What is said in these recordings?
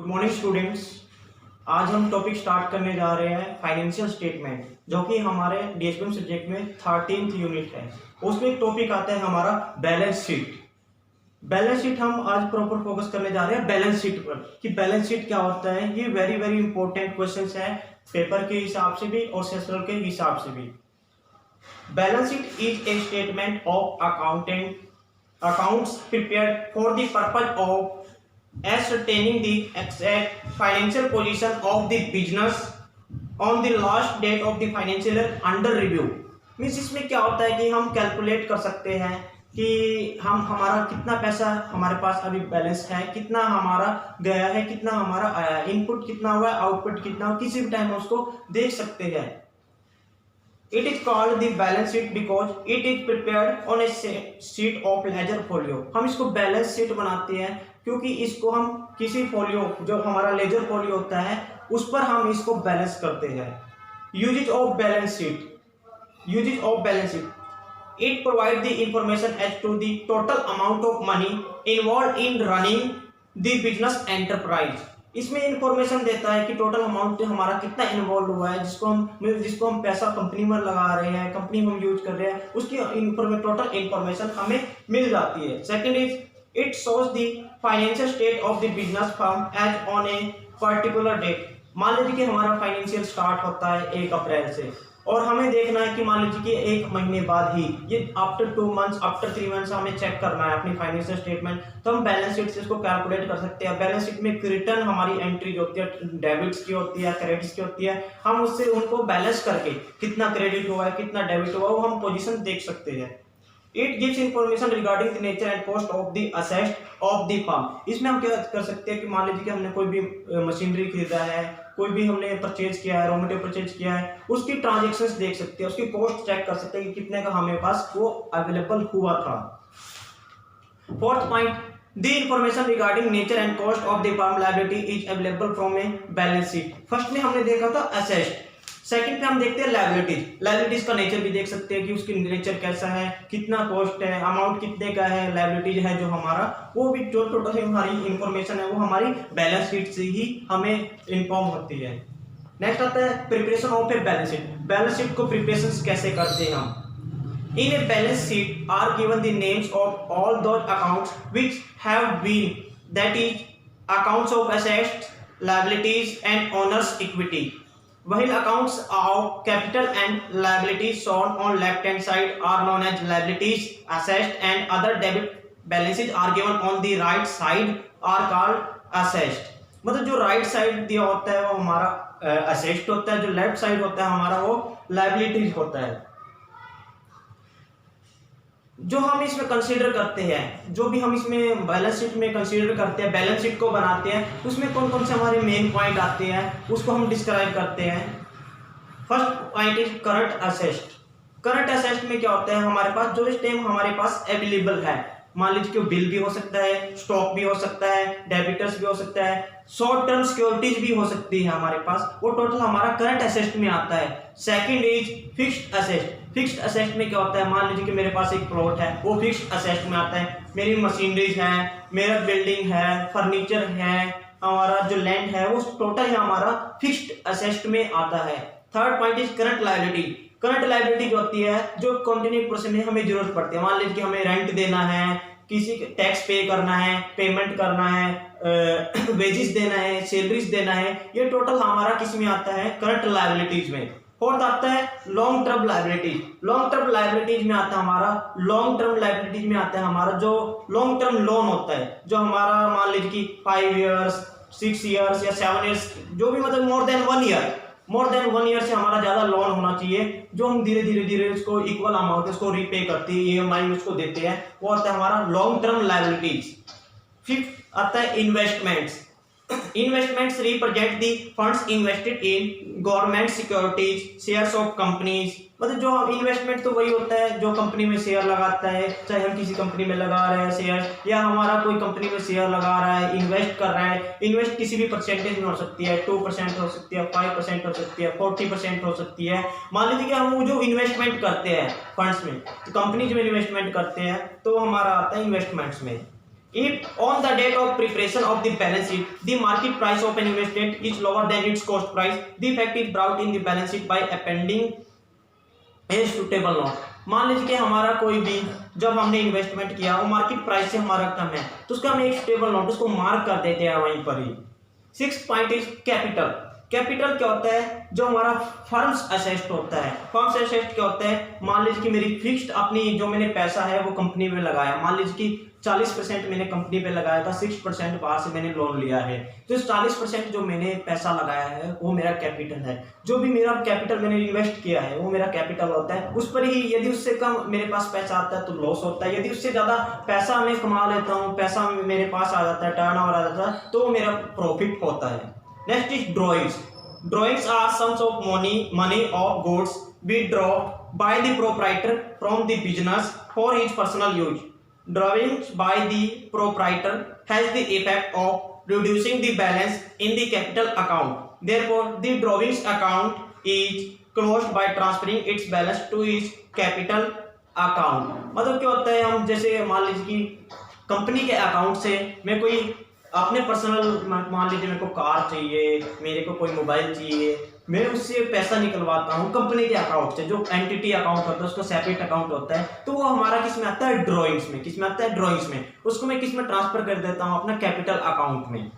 Good morning students. आज हम topic start करने जा रहे हैं फाइनेंशियल स्टेटमेंट, जो कि हमारे डीएसबीएम सब्जेक्ट में 13th यूनिट है। उसमें एक टॉपिक आता है हमारा बैलेंस शीट। बैलेंस शीट हम आज प्रॉपर फोकस करने जा रहे हैं बैलेंस शीट पर कि बैलेंस शीट क्या होता है। ये वेरी वेरी इंपॉर्टेंट क्वेश्चन है पेपर के हिसाब से भी और सेशनल के हिसाब से भी। Balance sheet is a statement of accounts prepared for the purpose of ascertaining the exact financial position of the business on the last date of the financial year under review। Means इसमें क्या होता है कि हम calculate कर सकते हैं कि हम हमारा कितना पैसा हमारे पास अभी बैलेंस है, कितना हमारा गया है, कितना हमारा आया है, इनपुट कितना हुआ है, आउटपुट कितना हुआ, किसी भी टाइम उसको देख सकते हैं। It is called the balance sheet because it is prepared on a sheet of ledger folio। हम इसको बैलेंस शीट बनाते हैं क्योंकि इसको हम किसी फोलियो जो हमारा लेजर फोलियो होता है उस पर हम इसको बैलेंस करते हैं। Uses of balance sheet it provide the information as to the total amount of money involved in running the business enterprise। इसमें इंफॉर्मेशन देता है कि टोटल अमाउंट हमारा कितना इन्वॉल्व हुआ है, जिसको हम पैसा कंपनी में लगा रहे हैं, कंपनी में हम यूज कर रहे हैं, उसकी टोटल इंफॉर्मेशन हमें मिल जाती है। Second is it shows the financial state of the business firm as on a particular date. मान लीजिए कि हमारा फाइनेंशियल स्टार्ट होता है 1 अप्रैल से और हमें देखना है कि मान लीजिए कि 1 महीने बाद ही ये आफ्टर 2 मंथ्स आफ्टर 3 मंथ्स हमें चेक करना है अपनी फाइनेंशियल स्टेटमेंट, तो हम बैलेंस शीट से इसको कैलकुलेट कर सकते हैं। बैलेंस शीट में रिटर्न हमारी एंट्री जो होती है डेबिट्स की होती है, क्रेडिट्स की होती है, हम उससे उनको बैलेंस करके कितना क्रेडिट हुआ है, कितना डेबिट हुआ है, वो हम पोजीशन देख सकते हैं। It gives information regarding the nature and cost of the assets of the firm. इसमें हम क्या कर सकते हैं कि मान लीजिए कि हमने कोई भी मशीनरी खरीदा है, कोई भी हमने परचेज किया है, रॉ मटेरियल परचेज किया है, उसकी ट्रांजैक्शंस देख सकते हैं, उसकी कॉस्ट चेक कर सकते हैं कि कितने का हमें पास वो अवेलेबल हुआ था। Fourth point, the information regarding nature and cost of the firm liability is available from A balance sheet. First में हमने देखा था असेट्स, सेकंड पे हम देखते हैं लायबिलिटीज का नेचर भी देख सकते हैं कि उसकी नेचर कैसा है, कितना कॉस्ट है, अमाउंट कितने का है, लायबिलिटीज है जो हमारा, वो भी जो टोटल हमारी इंफॉर्मेशन है वो हमारी बैलेंस शीट से ही हमें इन्फॉर्म होती है। नेक्स्ट आता है preparation of a balance sheet. Balance sheet को प्रिपरेशन कैसे करते हैं हम। In a balance sheet are given the names of all those accounts which have been, that is accounts of assets, liabilities and owners equity. While accounts of capital and liabilities shown on left hand side are known as liabilities, assets and other debit balances are given on the right side are called assets। मतलब जो right side दिया होता है वो हमारा asset होता है, जो लेफ्ट साइड होता है हमारा वो लायबिलिटीज होता है। जो हम इसमें कंसीडर करते हैं, जो भी हम इसमें बैलेंस शीट में कंसीडर करते हैं, बैलेंस शीट को बनाते हैं, उसमें कौन कौन से हमारे मेन पॉइंट आते हैं उसको हम डिस्क्राइब करते हैं। First point is current asset. Current asset में क्या होता है, हमारे पास जो इस टाइम हमारे पास अवेलेबल है, मान लीजिए कि बिल भी हो सकता है, स्टॉक भी हो सकता है, डेबिटर्स भी हो सकता है, शॉर्ट टर्म सिक्योरिटीज भी हो सकती है हमारे पास, वो टोटल हमारा करंट असेट में आता है। Second is fixed asset. Fixed asset में क्या होता है, मान लीजिए कि मेरे पास एक प्लॉट है, वो फिक्स्ड असेट में आता है। मेरी मशीनरीज है, मेरा बिल्डिंग है, फर्नीचर है, हमारा जो लैंड है वो टोटल हमारा फिक्स्ड असेट में आता है। Third point is current liability. Current liability जो होती है जो कंटिन्यू प्रोसेस में हमें जरूरत पड़ती है, मान लीजिए कि हमें रेंट देना है, किसी टैक्स पे करना है, पेमेंट करना है, वेजेस देना है, सैलरीज देना है, ये टोटल हमारा किस में आता है, करंट लायबिलिटीज में। फोर्थ आता है long term liabilities. Long term liabilities में आता है हमारा, लॉन्ग टर्म लायबिलिटीज में आता है हमारा जो लॉन्ग टर्म लोन होता है, जो हमारा मान लीजिए कि 5 ईयर्स 6 ईयर्स या 7 ईयर्स, जो भी मतलब मोर देन 1 ईयर से हमारा ज्यादा लोन होना चाहिए, जो हम धीरे धीरे उसको इक्वल अमाउंट उसको रीपे करते हैं, ईएमआई उसको देते हैं, वो आता है हमारा लॉन्ग टर्म लायबिलिटीज। फिफ्थ आता है investments. Investments represent the funds invested in government securities, shares of companies. मतलब जो इन्वेस्टमेंट तो वही होता है जो कंपनी में शेयर लगाता है, चाहे हम किसी कंपनी में लगा रहे हैं शेयर, या हमारा कोई कंपनी में शेयर लगा रहा है, इन्वेस्ट कर रहा है। इन्वेस्ट किसी भी परसेंटेज में हो सकती है, 2% हो सकती है, 5% हो सकती है, 40% हो सकती है। मान लीजिए कि हम जो इन्वेस्टमेंट करते हैं फंड्स में, तो कंपनी जो इन्वेस्टमेंट करते हैं तो हमारा आता है इन्वेस्टमेंट्स में। If on the date of preparation of the balance sheet, the market price of an investment is lower than its cost price, the effect is brought in the balance sheet by appending a suitable note. मान लीजिए कि हमारा कोई भी जब हमने investment किया वो मार्केट प्राइस से हमारा कम है तो उसका हम एक सुटेबल नोट उसको मार्क कर देते हैं वहीं पर ही। 6th point is capital. Capital क्या होता है? जो हमारा फर्म्स असेस्ट होता है। फर्म्स असेस्ट क्या होता है? मान लीजिए कि मेरी फिक्स्ड अपनी जो मैंने पैसा है वो कंपनी में लगाया, मान लीजिए कि 40% मैंने कंपनी पे लगाया था, 6% बाहर से मैंने लोन लिया है, तो 40% जो मैंने पैसा लगाया है वो मेरा कैपिटल है। जो भी मेरा कैपिटल मैंने इन्वेस्ट किया है वो मेरा कैपिटल होता है। उस पर ही यदि उससे कम मेरे पास पैसा आता है तो लॉस होता है, यदि उससे ज़्यादा पैसा मैं कमा लेता हूँ, पैसा मेरे पास आ जाता है, टर्नओवर आ जाता है, तो मेरा प्रॉफिट होता है। Next is drawings. Drawings are sums of money of goods withdrawn by the proprietor from the business for his personal use. Drawings by the proprietor has the effect of reducing the balance in the capital account. Therefore, the drawings account is closed by transferring its balance to its capital account. मतलब क्या होता है, हम जैसे मान लीजिए कि company के अकाउंट से मैं कोई अपने पर्सनल, मान लीजिए मेरे को कार चाहिए, मेरे को कोई मोबाइल चाहिए, मैं उससे पैसा निकलवाता हूँ कंपनी के अकाउंट से। जो एंटिटी अकाउंट होता है उसको सेपरेट अकाउंट होता है, तो वो हमारा किस में आता है? ड्रॉइंग्स में। किस में आता है? ड्रॉइंग्स में। उसको मैं किस में ट्रांसफर कर देता हूँ? अपना कैपिटल अकाउंट में।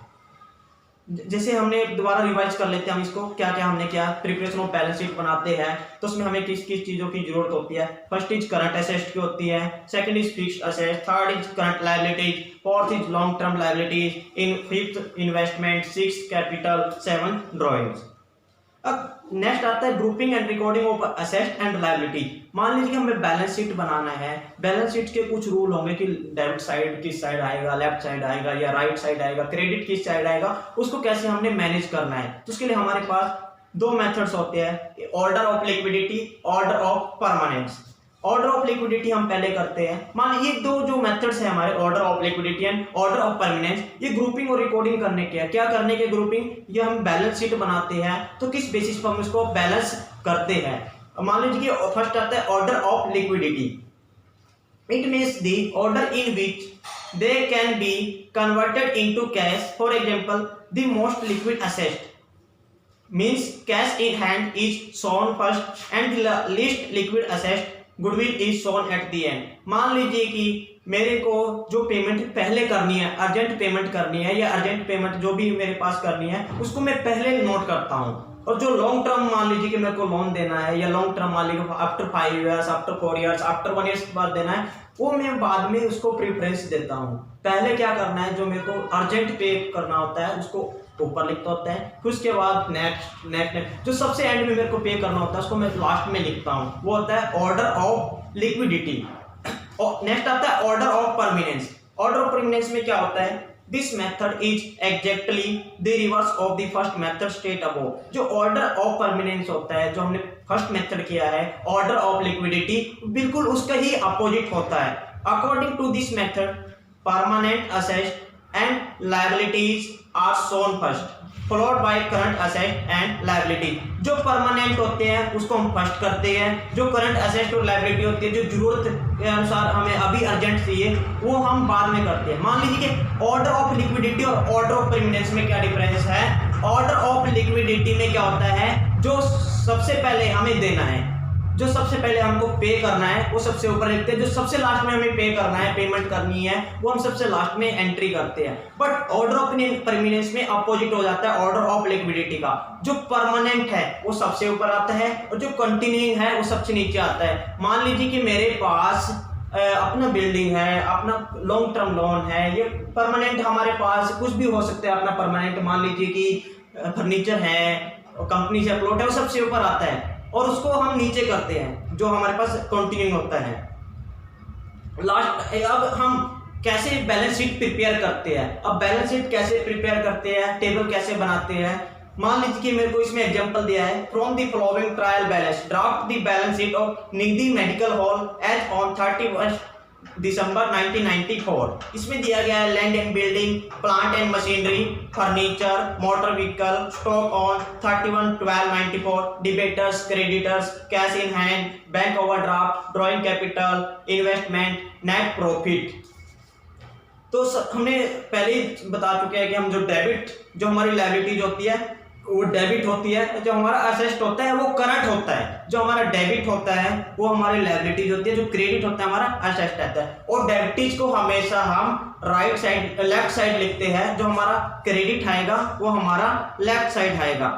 जैसे हमने दोबारा रिवाइज कर लेते हैं हम इसको, क्या क्या हमने किया। प्रिपरेशन ऑफ बैलेंस शीट बनाते हैं तो उसमें हमें किस किस चीज़ों की जरूरत होती है। फर्स्ट इज करंट एसेट की होती है, second is fixed asset, third is current liabilities, fourth is long term liabilities, in fifth investment, sixth capital, 7 drawings. अब नेक्स्ट आता है grouping and recording of asset and liability. मान लीजिए कि हमें बैलेंस शीट बनाना है, बैलेंस शीट के कुछ रूल होंगे कि डेबिट साइड किस साइड आएगा, लेफ्ट साइड आएगा या राइट साइड आएगा, क्रेडिट किस साइड आएगा, उसको कैसे हमने मैनेज करना है। तो उसके लिए हमारे पास 2 मेथड्स होते हैं, order of liquidity, order of permanence. Order of liquidity हम पहले करते हैं। मान ये दो जो मेथड्स हैं हमारे, order of liquidity and order of permanence, ये ग्रुपिंग और रिकॉर्डिंग करने के हैं। क्या करने के ग्रुपिंग? ये हम बैलेंस शीट बनाते हैं तो किस बेसिस पर हम इसको बैलेंस करते हैं। मान लीजिए कि फर्स्ट आता है order of liquidity. It means the order in which they can be converted into cash. For example, the most liquid asset means cash in hand is shown first and the least liquid asset goodwill is shown at the end. मान लीजिए कि मेरे को जो payment पहले करनी है, urgent payment करनी है या अर्जेंट पेमेंट जो भी मेरे पास करनी है, उसको मैं पहले नोट करता हूँ। और जो लॉन्ग टर्म मान लीजिए कि मेरे को लोन देना है, या लॉन्ग टर्म मान लीजिए after 5 years, after 4 years, after 1 year के बाद देना है, वो मैं बाद में उसको प्रेफरेंस देता हूँ। पहले क्या करना है, जो मेरे को अर्जेंट पे करना होता है उसको ऊपर लिखता होता है, फिर उसके बाद नेक्स्ट जो सबसे एंड में मेरे को पे करना होता है उसको मैं लास्ट में लिखता हूँ। वो होता है ऑर्डर ऑफ लिक्विडिटी। और नेक्स्ट आता है order of permanence. Order of permanence में क्या होता है? This method is exactly the reverse of the first method state above. जो ऑर्डर ऑफ परमानेंस होता है, जो हमने फर्स्ट मेथड किया है, ऑर्डर ऑफ लिक्विडिटी, बिल्कुल उसका ही अपोजिट होता है। According to this method, permanent assets and liabilities are shown first, followed by current asset and liability। जो परमानेंट होते हैं उसको हम फर्स्ट करते हैं, जो करंट एसेट और लायबिलिटी होती है, जो जरूरत के अनुसार हमें अभी अर्जेंट चाहिए, वो हम बाद में करते हैं। मान लीजिए कि ऑर्डर ऑफ लिक्विडिटी और ऑर्डर ऑफ परमानेंस में क्या डिफरेंस है। ऑर्डर ऑफ लिक्विडिटी में क्या होता है, जो सबसे पहले हमें देना है, जो सबसे पहले हमको पे करना है वो सबसे ऊपर लिखते हैं, जो सबसे लास्ट में हमें पे करना है, पेमेंट करनी है, वो हम सबसे लास्ट में एंट्री करते हैं। बट ऑर्डर ऑफ परमानेंस में अपोजिट हो जाता है ऑर्डर ऑफ लिक्विडिटी का। जो परमानेंट है वो सबसे ऊपर आता है और जो कंटिन्यूइंग है वो सबसे नीचे आता है। मान लीजिए कि मेरे पास अपना बिल्डिंग है, अपना लॉन्ग टर्म लोन है, ये परमानेंट हमारे पास कुछ भी हो सकता है अपना परमानेंट। मान लीजिए कि फर्नीचर है, कंपनी से प्लॉट है, वो सबसे ऊपर आता है और उसको हम नीचे करते हैं जो हमारे पास कंटिन्यूइंग होता है लास्ट। अब हम कैसे बैलेंस शीट प्रिपेयर करते हैं। अब बैलेंस शीट कैसे प्रिपेयर करते हैं, टेबल कैसे बनाते हैं। मान लीजिए कि मेरे को इसमें एग्जांपल दिया है, from the following trial balance draft the balance sheet of Nigdi medical hall as on 31 December 1994। इसमें दिया गया है land and building, plant and machinery, furniture, motor vehicle, stock on 31/12/94, debtors, creditors, cash in hand, bank overdraft, drawing capital, investment, net profit. तो हमने पहले ही बता चुके हैं कि हम जो डेबिट, जो हमारी लायबिलिटीज होती है वो डेबिट होती है, जो हमारा असेस्ट होता है वो करंट होता है, जो हमारा डेबिट होता है वो हमारी लायबिलिटीज होती है, जो क्रेडिट होता है हमारा असेस्ट रहता है। और डेबिटीज को हमेशा हम राइट साइड लेफ्ट साइड लिखते हैं, जो हमारा क्रेडिट आएगा वो हमारा लेफ्ट साइड आएगा।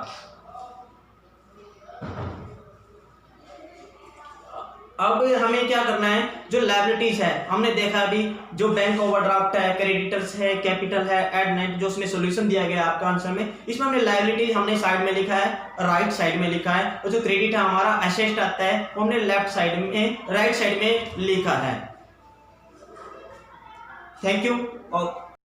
अब हमें क्या करना है, जो लायबिलिटीज है हमने देखा अभी, जो बैंक ओवरड्राफ्ट है, क्रेडिटर्स है, कैपिटल है, एड नेट, जो उसमें सॉल्यूशन दिया गया है आपका आंसर में, इसमें हमने लायबिलिटीज हमने साइड में लिखा है, राइट साइड में लिखा है, और जो क्रेडिट है हमारा असेस्ट आता है वो हमने लेफ्ट साइड में, राइट साइड में लिखा है। Thank you. और